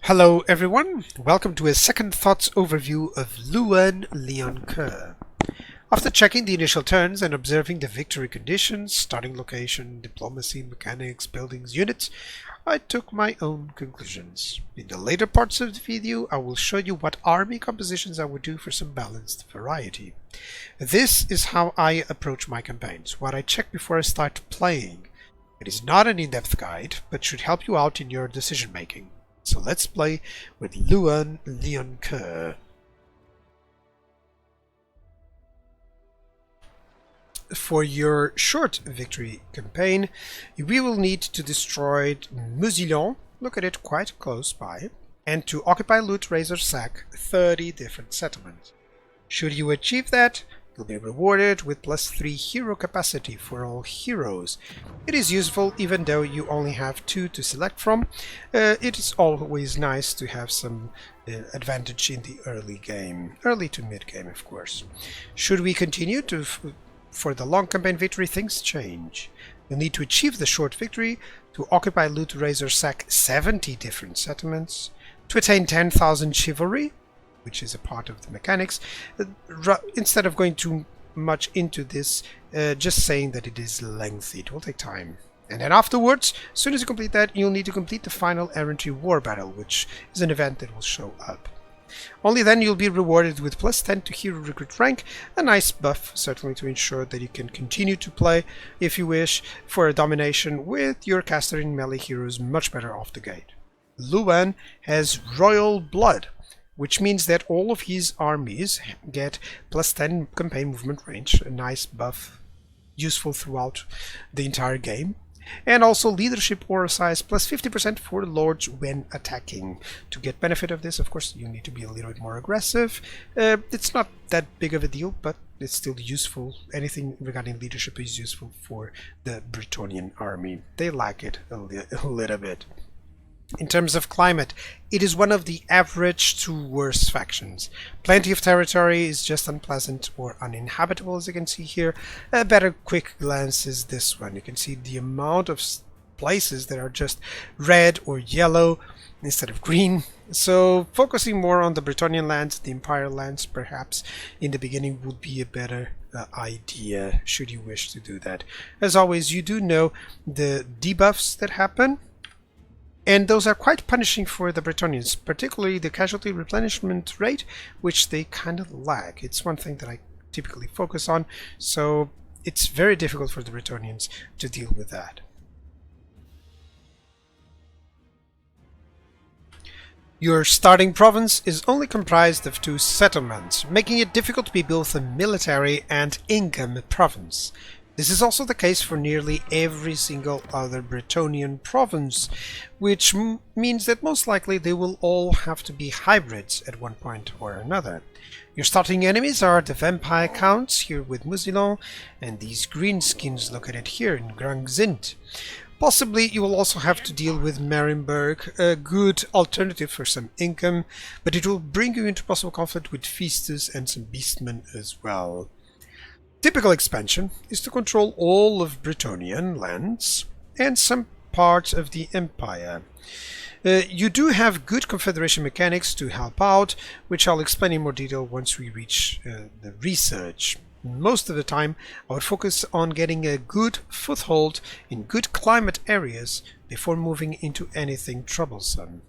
Hello everyone, welcome to a second thoughts overview of Louen Leoncoeur. After checking the initial turns and observing the victory conditions, starting location, diplomacy, mechanics, buildings, units, I took my own conclusions. In the later parts of the video, I will show you what army compositions I would do for some balanced variety. This is how I approach my campaigns, what I check before I start playing. It is not an in-depth guide, but should help you out in your decision making. So let's play with Louen Leoncoeur. For your short victory campaign, we will need to destroy Mousillon, look at it quite close by, and to occupy, loot, raise or sack 30 different settlements. Should you achieve that, you'll be rewarded with +3 hero capacity for all heroes. It is useful even though you only have 2 to select from. It is always nice to have some advantage in the early game. Early to mid game, of course. Should we continue for the long campaign victory, things change. You'll need to achieve the short victory to occupy, loot, raise or sack 70 different settlements, to attain 10,000 chivalry, which is a part of the mechanics. Instead of going too much into this, just saying that it is lengthy, it will take time. And then afterwards, as soon as you complete that, you'll need to complete the final errantry war battle, which is an event that will show up. Only then you'll be rewarded with +10 to hero recruit rank, a nice buff certainly to ensure that you can continue to play, if you wish, for a domination with your caster and melee heroes much better off the gate. Louen has royal blood, which means that all of his armies get +10 campaign movement range, a nice buff, useful throughout the entire game. And also leadership aura size +50% for lords when attacking. To get benefit of this, of course, you need to be a little bit more aggressive. It's not that big of a deal, but it's still useful. Anything regarding leadership is useful for the Bretonnian army. They lack it a little bit. In terms of climate, it is one of the average to worst factions. Plenty of territory is just unpleasant or uninhabitable, as you can see here. A better quick glance is this one. You can see the amount of places that are just red or yellow instead of green. So focusing more on the Bretonnian lands, the Empire lands perhaps in the beginning would be a better idea, should you wish to do that. As always, you do know the debuffs that happen, and those are quite punishing for the Bretonnians, particularly the casualty replenishment rate, which they kind of lack. It's one thing that I typically focus on, so it's very difficult for the Bretonnians to deal with that. Your starting province is only comprised of 2 settlements, making it difficult to be both a military and income province. This is also the case for nearly every single other Bretonnian province, which means that most likely they will all have to be hybrids at one point or another. Your starting enemies are the vampire counts here with Mousillon, and these greenskins located here in Grangzint. Possibly you will also have to deal with Marienburg, a good alternative for some income, but it will bring you into possible conflict with Feastus and some beastmen as well. Typical expansion is to control all of Bretonnian lands and some parts of the Empire. You do have good Confederation mechanics to help out, which I'll explain in more detail once we reach the research. Most of the time, I would focus on getting a good foothold in good climate areas before moving into anything troublesome.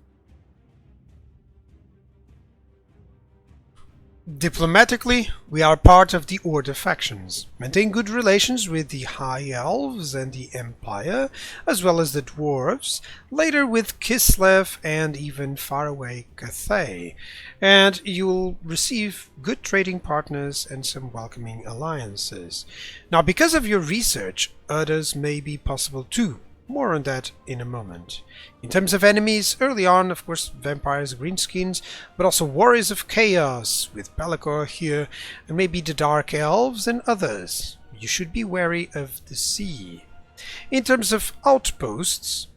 Diplomatically, we are part of the Order factions. Maintain good relations with the High Elves and the Empire, as well as the Dwarves, later with Kislev and even faraway Cathay, and you'll receive good trading partners and some welcoming alliances. Now, because of your research, others may be possible too. More on that in a moment. In terms of enemies, early on, of course, vampires, greenskins, but also warriors of chaos, with Bellicor here, and maybe the Dark Elves and others. You should be wary of the sea. In terms of outposts,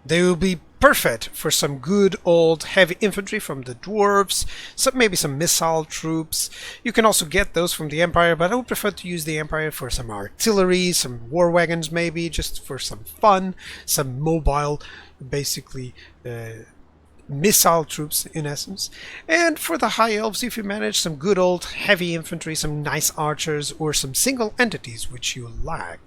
they will be perfect for some good old heavy infantry from the dwarves, maybe some missile troops. You can also get those from the Empire, but I would prefer to use the Empire for some artillery, some war wagons maybe, just for some fun, some mobile, basically missile troops in essence. And for the high elves, if you manage some good old heavy infantry, some nice archers, or some single entities which you lack.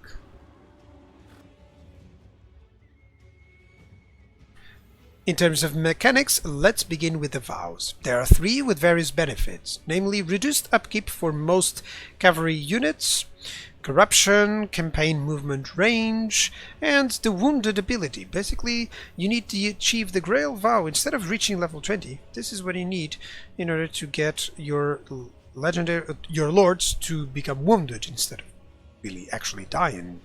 In terms of mechanics, let's begin with the vows. There are 3 with various benefits, namely reduced upkeep for most cavalry units, corruption, campaign movement range, and the wounded ability. Basically, you need to achieve the Grail vow instead of reaching level 20. This is what you need in order to get your lords to become wounded instead of really actually dying.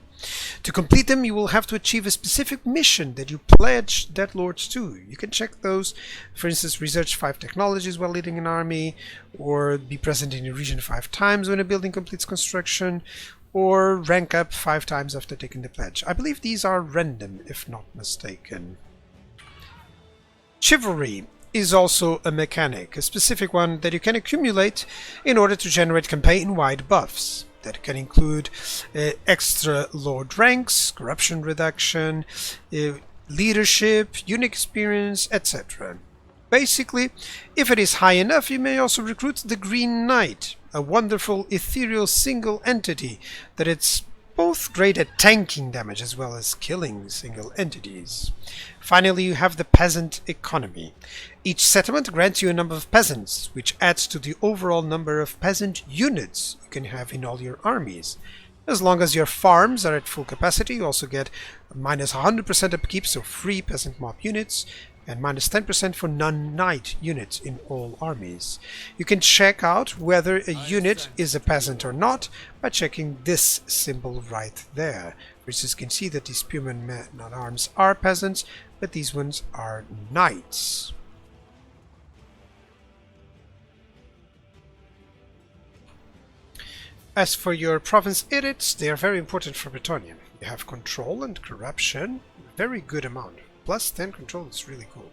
To complete them, you will have to achieve a specific mission that you pledge that lords to. You can check those, for instance, research 5 technologies while leading an army, or be present in a region 5 times when a building completes construction, or rank up 5 times after taking the pledge. I believe these are random, if not mistaken. Chivalry is also a mechanic, a specific one that you can accumulate in order to generate campaign-wide buffs. That can include extra lord ranks, corruption reduction, leadership, unit experience, etc. Basically, if it is high enough, you may also recruit the Green Knight, a wonderful ethereal single entity that it's both great at tanking damage as well as killing single entities. Finally, you have the peasant economy. Each settlement grants you a number of peasants, which adds to the overall number of peasant units you can have in all your armies. As long as your farms are at full capacity, you also get minus 100% upkeep, so free peasant mob units, and minus 10% for non-knight units in all armies. You can check out whether a unit is a peasant or not by checking this symbol right there. For instance, you can see that these spearmen men-at-arms are peasants, but these ones are knights. As for your province edicts, they are very important for Bretonnia. You have control and corruption, very good amount. Plus 10 control is really cool.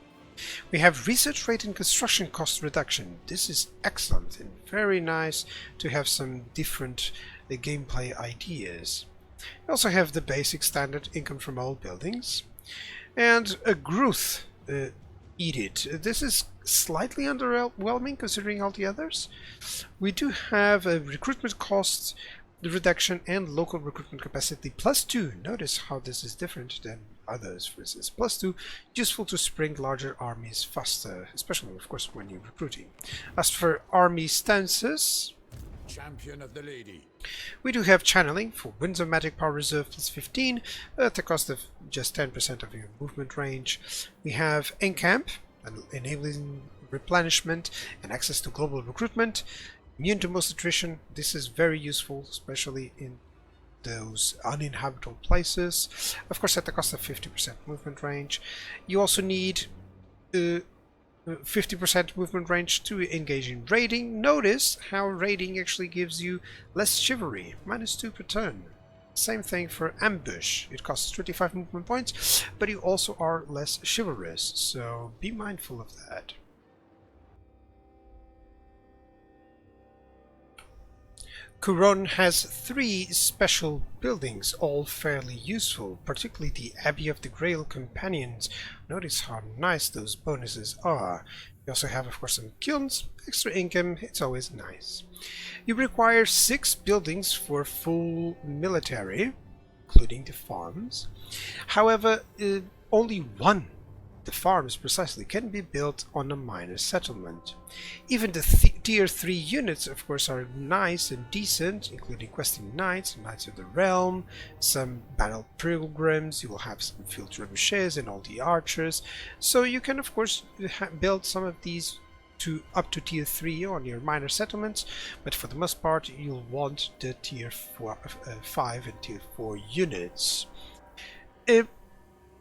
We have research rate and construction cost reduction. This is excellent and very nice to have some different gameplay ideas. We also have the basic standard income from all buildings and a growth edict. This is slightly underwhelming considering all the others. We do have a recruitment cost reduction and local recruitment capacity +2. Notice how this is different than others. For instance, +2, useful to spring larger armies faster, especially of course when you're recruiting. As for army stances, Champion of the Lady, we do have channeling for Winds of Magic Power Reserve +15 at the cost of just 10% of your movement range. We have Encamp, enabling replenishment and access to global recruitment. Immune to most attrition. This is very useful, especially in those uninhabitable places. Of course, at the cost of 50% movement range. You also need 50% movement range to engage in raiding. Notice how raiding actually gives you less chivalry, -2 per turn. Same thing for ambush. It costs 25 movement points, but you also are less chivalrous, so be mindful of that. Couronne has 3 special buildings, all fairly useful, particularly the Abbey of the Grail Companions. Notice how nice those bonuses are. You also have, of course, some kilns, extra income, it's always nice. You require 6 buildings for full military, including the farms. However, only 1, the farms precisely, can be built on a minor settlement. Even the tier 3 units, of course, are nice and decent, including questing knights, knights of the realm, some battle pilgrims. You will have some field trebuchets and all the archers, so you can of course build some of these to up to tier 3 on your minor settlements, but for the most part you'll want the tier 5 and tier 4 units.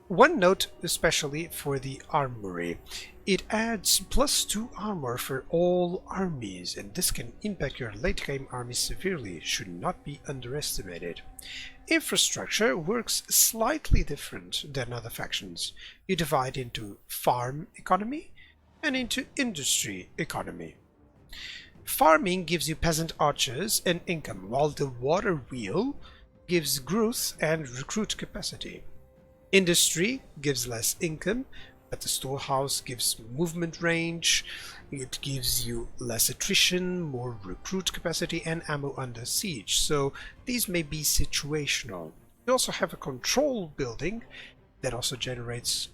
One note especially for the armory. It adds +2 armor for all armies, and this can impact your late game armies severely, should not be underestimated. Infrastructure works slightly different than other factions. You divide into farm economy and into industry economy. Farming gives you peasant archers and income, while the water wheel gives growth and recruit capacity. Industry gives less income, But the storehouse gives movement range, it gives you less attrition, more recruit capacity, and ammo under siege, so these may be situational. You also have a control building that also generates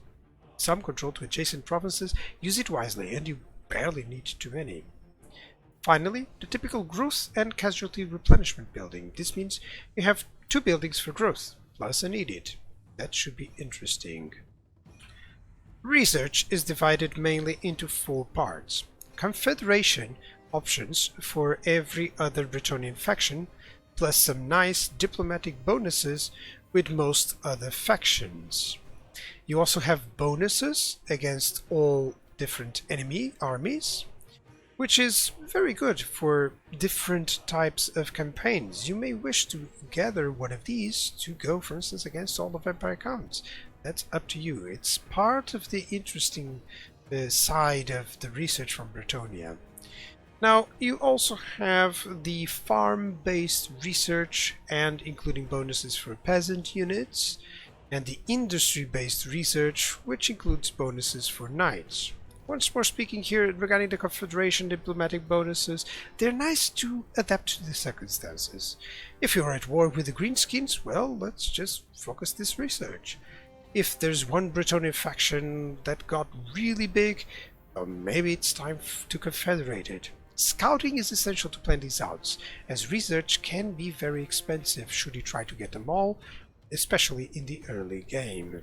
some control to adjacent provinces. Use it wisely, and you barely need too many. Finally, the typical growth and casualty replenishment building. This means you have 2 buildings for growth, plus an edict. That should be interesting. Research is divided mainly into 4 parts. Confederation options for every other Bretonnian faction, plus some nice diplomatic bonuses with most other factions. You also have bonuses against all different enemy armies, which is very good for different types of campaigns. You may wish to gather one of these to go, for instance, against all the vampire counts. That's up to you. It's part of the interesting side of the research from Bretonnia. Now, you also have the farm-based research, and including bonuses for peasant units, and the industry-based research, which includes bonuses for knights. Once more speaking here regarding the Confederation diplomatic bonuses, they're nice to adapt to the circumstances. If you're at war with the Greenskins, well, let's just focus this research. If there's one Bretonnian faction that got really big, well, maybe it's time to confederate it. Scouting is essential to plan these out, as research can be very expensive should you try to get them all, especially in the early game.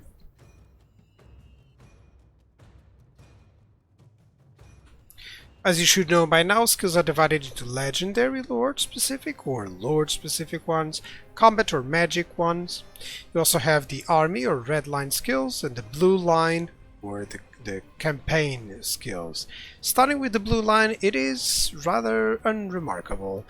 As you should know by now, skills are divided into legendary lord-specific or lord-specific ones, combat or magic ones. You also have the army or red line skills and the blue line or the campaign skills. Starting with the blue line, it is rather unremarkable.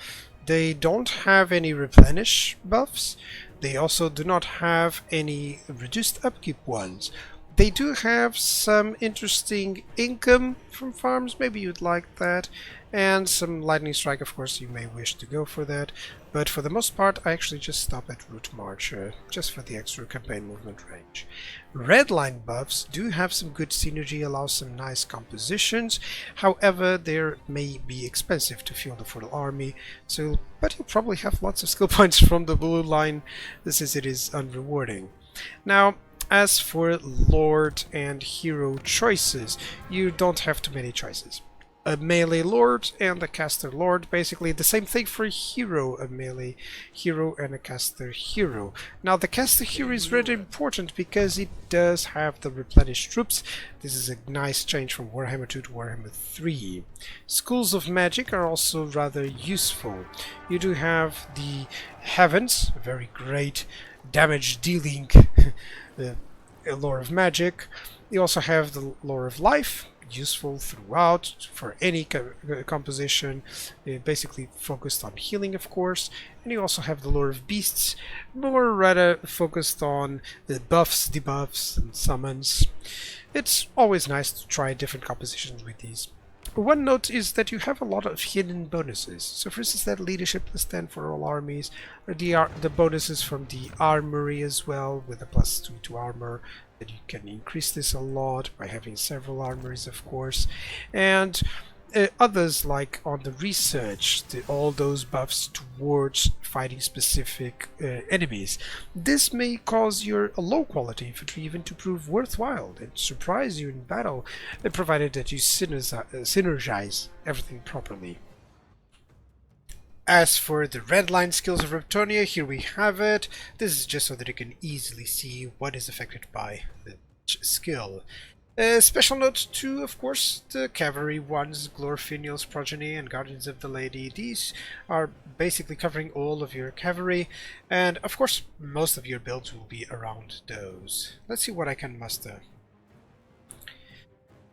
They don't have any replenish buffs. They also do not have any reduced upkeep ones. They do have some interesting income from farms, maybe you'd like that, and some lightning strike, of course you may wish to go for that, but for the most part I actually just stop at route march, just for the extra campaign movement range. Red line buffs do have some good synergy, allow some nice compositions, however they may be expensive to fuel the full army, but you'll probably have lots of skill points from the blue line, since it is unrewarding. Now, as for Lord and Hero choices, you don't have too many choices. A melee Lord and a caster Lord, basically the same thing for a Hero, a melee Hero and a caster Hero. Now the caster Hero is really important because it does have the replenished troops. This is a nice change from Warhammer 2 to Warhammer 3. Schools of Magic are also rather useful. You do have the Heavens, very great damage dealing lore of magic. You also have the lore of life, useful throughout for any composition, basically focused on healing, of course. And you also have the lore of beasts, more rather focused on the buffs, debuffs, and summons. It's always nice to try different compositions with these. One note is that you have a lot of hidden bonuses. So for instance, that leadership +10 for all armies, or the bonuses from the armory as well, with a +2 to armor, that you can increase this a lot by having several armories, of course. And others like on the research, all those buffs towards fighting specific enemies. This may cause your low quality infantry even to prove worthwhile and surprise you in battle, provided that you synergize everything properly. As for the red line skills of Bretonnia, here we have it. This is just so that you can easily see what is affected by each skill. Special note to, of course, the cavalry ones, Glorfiniel's Progeny and Guardians of the Lady. These are basically covering all of your cavalry, and of course most of your builds will be around those. Let's see what I can muster.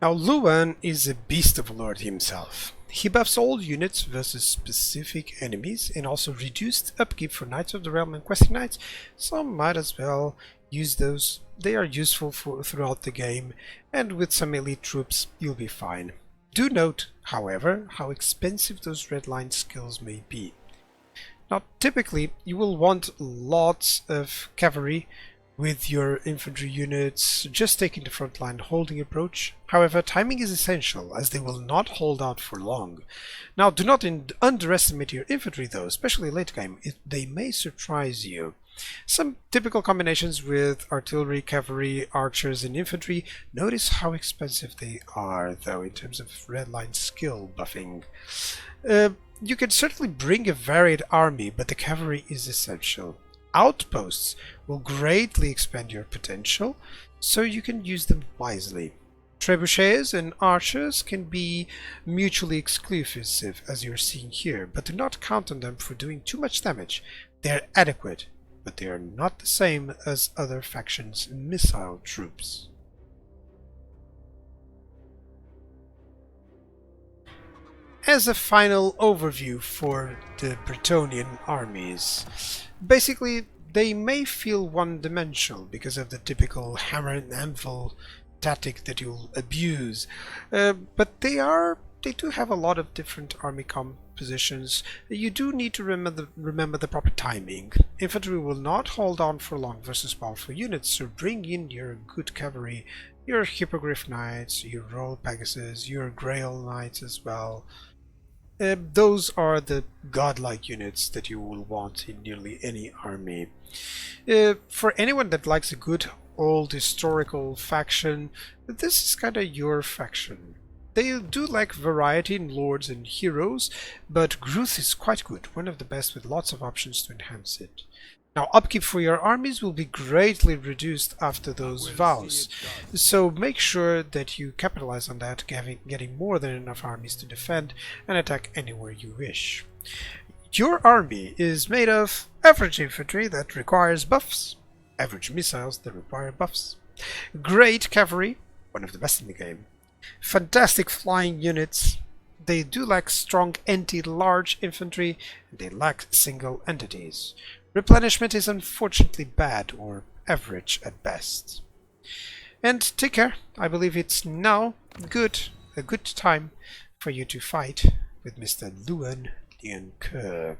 Now Leuen is a beast of a lord himself. He buffs all units versus specific enemies and also reduced upkeep for Knights of the Realm and Questing Knights, so might as well use those. They are useful throughout the game, and with some elite troops you'll be fine. Do note, however, how expensive those red line skills may be. Now typically you will want lots of cavalry with your infantry units just taking the front line holding approach. However, timing is essential as they will not hold out for long. Now, do not underestimate your infantry though, especially late game. They may surprise you. Some typical combinations with artillery, cavalry, archers and infantry. Notice how expensive they are though in terms of red line skill buffing. You can certainly bring a varied army, but the cavalry is essential. Outposts will greatly expand your potential, so you can use them wisely. Trebuchets and archers can be mutually exclusive, as you're seeing here, but do not count on them for doing too much damage. They are adequate, but they are not the same as other factions' missile troops. As a final overview for the Bretonnian armies, basically they may feel one-dimensional because of the typical hammer and anvil tactic that you'll abuse, but they do have a lot of different army compositions. You do need to remember the proper timing. Infantry will not hold on for long versus powerful units, so bring in your good cavalry, your Hippogriff Knights, your Royal Pegasus, your Grail Knights as well. Those are the godlike units that you will want in nearly any army. For anyone that likes a good old historical faction, this is kinda your faction. They do lack variety in lords and heroes, but Gruth is quite good, one of the best with lots of options to enhance it. Now, upkeep for your armies will be greatly reduced after those vows, so make sure that you capitalize on that, getting more than enough armies to defend and attack anywhere you wish. Your army is made of average infantry that requires buffs, average missiles that require buffs, great cavalry, one of the best in the game, fantastic flying units. They do lack strong anti-large infantry, and they lack single entities. Replenishment is unfortunately bad or average at best. And take care. I believe it's now a good time for you to fight with Mr. Louen Leoncoeur.